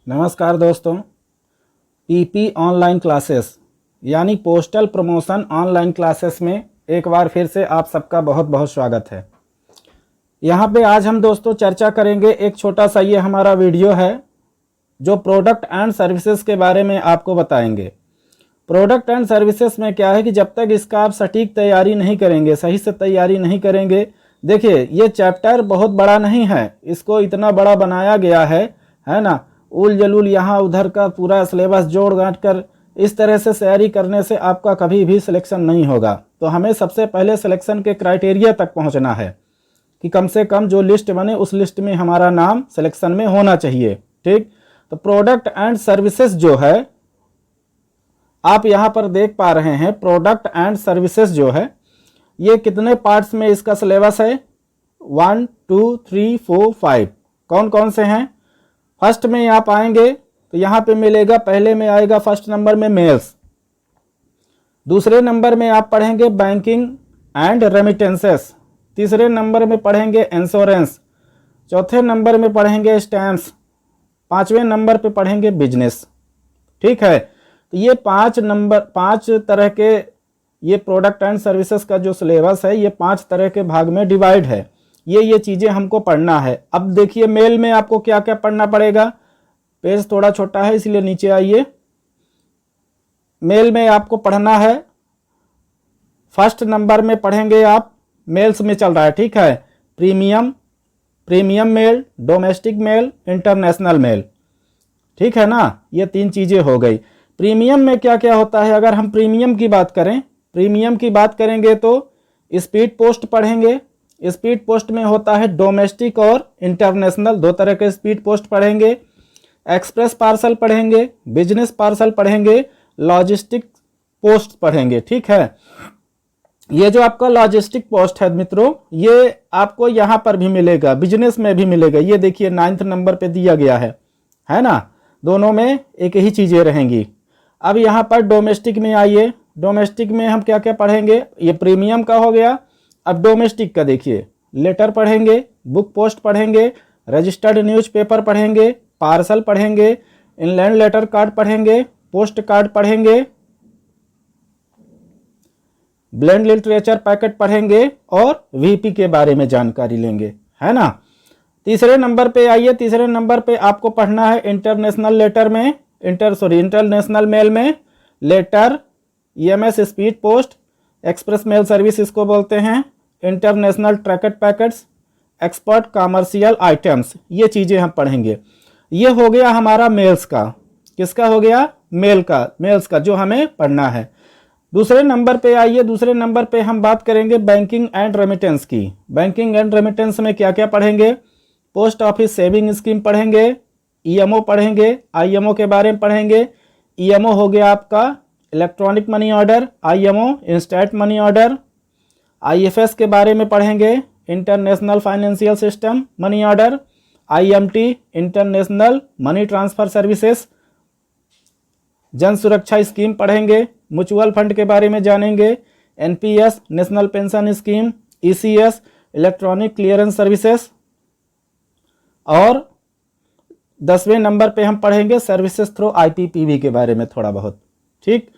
नमस्कार दोस्तों। PP online classes यानी पोस्टल प्रमोशन ऑनलाइन क्लासेस में एक बार फिर से आप सबका बहुत बहुत स्वागत है। यहाँ पे आज हम दोस्तों चर्चा करेंगे, एक छोटा सा ये हमारा वीडियो है जो प्रोडक्ट एंड सर्विसेज के बारे में आपको बताएंगे। प्रोडक्ट एंड सर्विसेज में क्या है कि जब तक इसका आप सटीक तैयारी नहीं करेंगे, सही से तैयारी नहीं करेंगे, देखिए ये चैप्टर बहुत बड़ा नहीं है, इसको इतना बड़ा बनाया गया है ना। उल जलूल यहाँ उधर का पूरा सिलेबस जोड़ गांठ कर इस तरह से तैयारी करने से आपका कभी भी सिलेक्शन नहीं होगा। तो हमें सबसे पहले सिलेक्शन के क्राइटेरिया तक पहुंचना है कि कम से कम जो लिस्ट बने उस लिस्ट में हमारा नाम सिलेक्शन में होना चाहिए। ठीक, तो प्रोडक्ट एंड सर्विसेज जो है आप यहाँ पर देख पा रहे हैं, प्रोडक्ट एंड सर्विसेज जो है ये कितने पार्ट्स में इसका सिलेबस है? 1 2 3 4 5। कौन कौन से हैं? फर्स्ट में आप आएंगे तो यहाँ पे मिलेगा, पहले में आएगा फर्स्ट नंबर में मेल्स, दूसरे नंबर में आप पढ़ेंगे बैंकिंग एंड रेमिटेंसेस, तीसरे नंबर में पढ़ेंगे इंश्योरेंस, चौथे नंबर में पढ़ेंगे स्टैम्प्स, पांचवें नंबर पे पढ़ेंगे बिजनेस। ठीक है, तो ये पांच तरह के ये प्रोडक्ट एंड सर्विसेज का जो सिलेबस है ये 5 तरह के भाग में डिवाइड है। ये चीज़ें हमको पढ़ना है। अब देखिए मेल में आपको क्या क्या पढ़ना पड़ेगा। पेज थोड़ा छोटा है इसलिए नीचे आइए। मेल में आपको पढ़ना है, फर्स्ट नंबर में पढ़ेंगे आप, मेल्स में चल रहा है, ठीक है, premium mail, domestic mail, international mail. ठीक है ना, ये 3 चीज़ें हो गई। प्रीमियम में क्या क्या होता है? अगर हम प्रीमियम की बात करें, प्रीमियम की बात करेंगे तो स्पीड पोस्ट पढ़ेंगे। स्पीड पोस्ट में होता है डोमेस्टिक और इंटरनेशनल, 2 तरह के स्पीड पोस्ट पढ़ेंगे। एक्सप्रेस पार्सल पढ़ेंगे, बिजनेस पार्सल पढ़ेंगे, लॉजिस्टिक पोस्ट पढ़ेंगे। ठीक है, ये जो आपका लॉजिस्टिक पोस्ट है मित्रों, ये आपको यहाँ पर भी मिलेगा, बिजनेस में भी मिलेगा। ये देखिए 9th नंबर पे दिया गया है ना, दोनों में एक ही चीज़ें रहेंगी। अब यहाँ पर डोमेस्टिक में आइए। डोमेस्टिक में हम क्या क्या पढ़ेंगे? ये प्रीमियम का हो गया। अब डोमेस्टिक का देखिए, लेटर पढ़ेंगे, बुक पोस्ट पढ़ेंगे, रजिस्टर्ड न्यूज़पेपर पढ़ेंगे, पार्सल पढ़ेंगे, इनलैंड लेटर कार्ड पढ़ेंगे, पोस्ट कार्ड पढ़ेंगे, ब्लेंड लिटरेचर पैकेट पढ़ेंगे और वीपी के बारे में जानकारी लेंगे, है ना। तीसरे नंबर पे आइए। तीसरे नंबर पे आपको पढ़ना है इंटरनेशनल लेटर में, इंटरनेशनल मेल में, letter, EMS speed post, express mail service इसको बोलते हैं, international tracked packets, expert commercial items, ये चीज़ें हम पढ़ेंगे। ये हो गया हमारा मेल्स का। किसका हो गया? मेल्स का जो हमें पढ़ना है। दूसरे नंबर पे आइए। दूसरे नंबर पे हम बात करेंगे बैंकिंग एंड रेमिटेंस की। बैंकिंग एंड रेमिटेंस में क्या क्या पढ़ेंगे? पोस्ट ऑफिस सेविंग स्कीम पढ़ेंगे, ईएमओ पढ़ेंगे, आईएमओ के बारे में पढ़ेंगे। ईएमओ हो गया आपका electronic money order, IMO instant money order. IFS के बारे में पढ़ेंगे, international financial system money order, IMT international money transfer services. जन सुरक्षा स्कीम पढ़ेंगे, म्यूचुअल फंड के बारे में जानेंगे, NPS national pension scheme, ECS electronic clearance services. और 10वें नंबर पे हम पढ़ेंगे सर्विसेज थ्रू आईपीपीवी के बारे में थोड़ा बहुत। ठीक,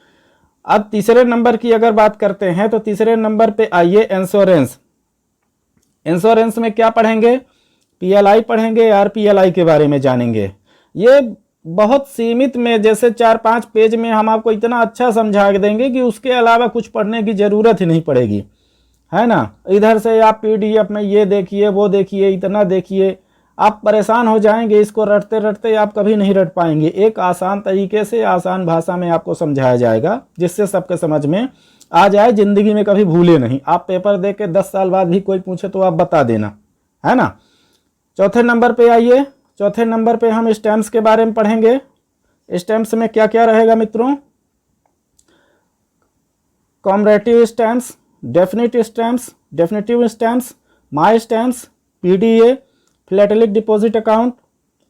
अब तीसरे नंबर की अगर बात करते हैं तो तीसरे नंबर पे आइए इंश्योरेंस। इंश्योरेंस में क्या पढ़ेंगे? पीएलआई पढ़ेंगे, आरपीएलआई के बारे में जानेंगे। ये बहुत सीमित में, जैसे 4-5 पेज में हम आपको इतना अच्छा समझा देंगे कि उसके अलावा कुछ पढ़ने की ज़रूरत ही नहीं पड़ेगी, है ना। इधर से आप पीडीएफ में ये देखिए, वो देखिए, इतना देखिए, आप परेशान हो जाएंगे। इसको रटते रटते आप कभी नहीं रट पाएंगे। एक आसान तरीके से, आसान भाषा में आपको समझाया जाएगा जिससे सबके समझ में आ जाए, ज़िंदगी में कभी भूले नहीं। आप पेपर दे के 10 साल बाद भी कोई पूछे तो आप बता देना, है ना। चौथे नंबर पे आइए। चौथे नंबर पे हम स्टैम्प्स के बारे में पढ़ेंगे। स्टैम्प्स में क्या क्या रहेगा मित्रों? Commemorative stamps, definitive stamps, my stamps, PDA, philatelic deposit account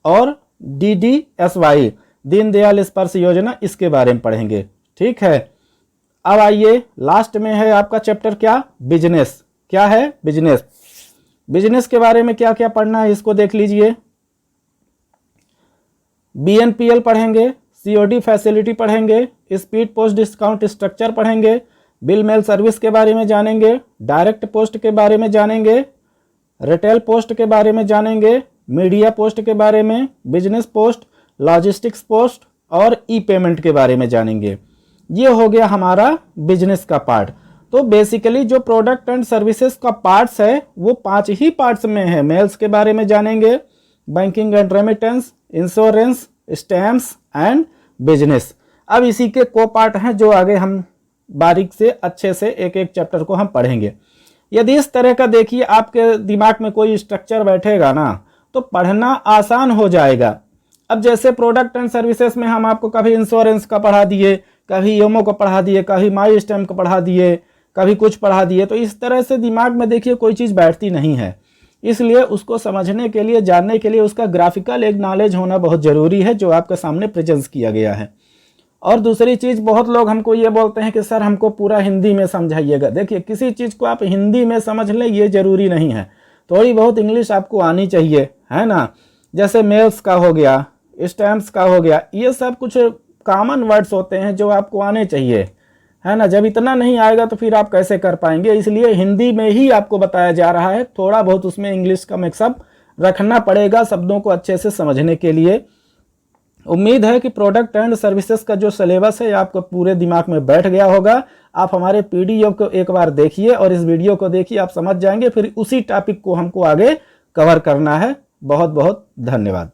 और डीडीएसवाई, दीनदयाल स्पर्श योजना, इसके बारे में पढ़ेंगे। ठीक है, अब आइए लास्ट में है आपका चैप्टर क्या? बिजनेस। क्या है? बिजनेस। बिजनेस के बारे में क्या क्या पढ़ना है इसको देख लीजिए। BNPL पढ़ेंगे, COD फैसिलिटी पढ़ेंगे, स्पीड पोस्ट डिस्काउंट स्ट्रक्चर पढ़ेंगे, बिल मेल सर्विस के बारे में जानेंगे, डायरेक्ट पोस्ट के बारे में जानेंगे, रिटेल पोस्ट के बारे में जानेंगे, मीडिया पोस्ट के बारे में, बिजनेस पोस्ट, लॉजिस्टिक्स पोस्ट और ई पेमेंट के बारे में जानेंगे। ये हो गया हमारा बिजनेस का पार्ट। तो बेसिकली जो प्रोडक्ट एंड सर्विसेज का पार्ट्स है वो 5 ही पार्ट्स में है। मेल्स के बारे में जानेंगे, banking and remittance, insurance, stamps and business. अब इसी के को पार्ट हैं जो आगे हम बारीक से अच्छे से एक एक चैप्टर को हम पढ़ेंगे। यदि इस तरह का देखिए आपके दिमाग में कोई स्ट्रक्चर बैठेगा ना तो पढ़ना आसान हो जाएगा। अब जैसे प्रोडक्ट एंड सर्विसेज में हम आपको कभी इंश्योरेंस का पढ़ा दिए, कभी योमो को पढ़ा दिए, कभी माई स्टैम्प को पढ़ा दिए, कभी कुछ पढ़ा दिए, तो इस तरह से दिमाग में देखिए कोई चीज़ बैठती नहीं है। इसलिए उसको समझने के लिए, जानने के लिए उसका ग्राफिकल एक नॉलेज होना बहुत ज़रूरी है जो आपके सामने प्रेजेंस किया गया है। और दूसरी चीज़, बहुत लोग हमको ये बोलते हैं कि सर हमको पूरा हिंदी में समझाइएगा। देखिए किसी चीज़ को आप हिंदी में समझ लें ये ज़रूरी नहीं है, थोड़ी बहुत इंग्लिश आपको आनी चाहिए, है ना। जैसे मेल्स का हो गया, स्टैम्प्स का हो गया, ये सब कुछ कॉमन वर्ड्स होते हैं जो आपको आने चाहिए, है ना। जब इतना नहीं आएगा तो फिर आप कैसे कर पाएंगे। इसलिए हिंदी में ही आपको बताया जा रहा है, थोड़ा बहुत उसमें इंग्लिश का मिक्सअप रखना पड़ेगा शब्दों को अच्छे से समझने के लिए। उम्मीद है कि प्रोडक्ट एंड सर्विसेज का जो सिलेबस है आपको पूरे दिमाग में बैठ गया होगा। आप हमारे PDF को एक बार देखिए और इस वीडियो को देखिए, आप समझ जाएंगे। फिर उसी टॉपिक को हमको आगे कवर करना है। बहुत बहुत धन्यवाद।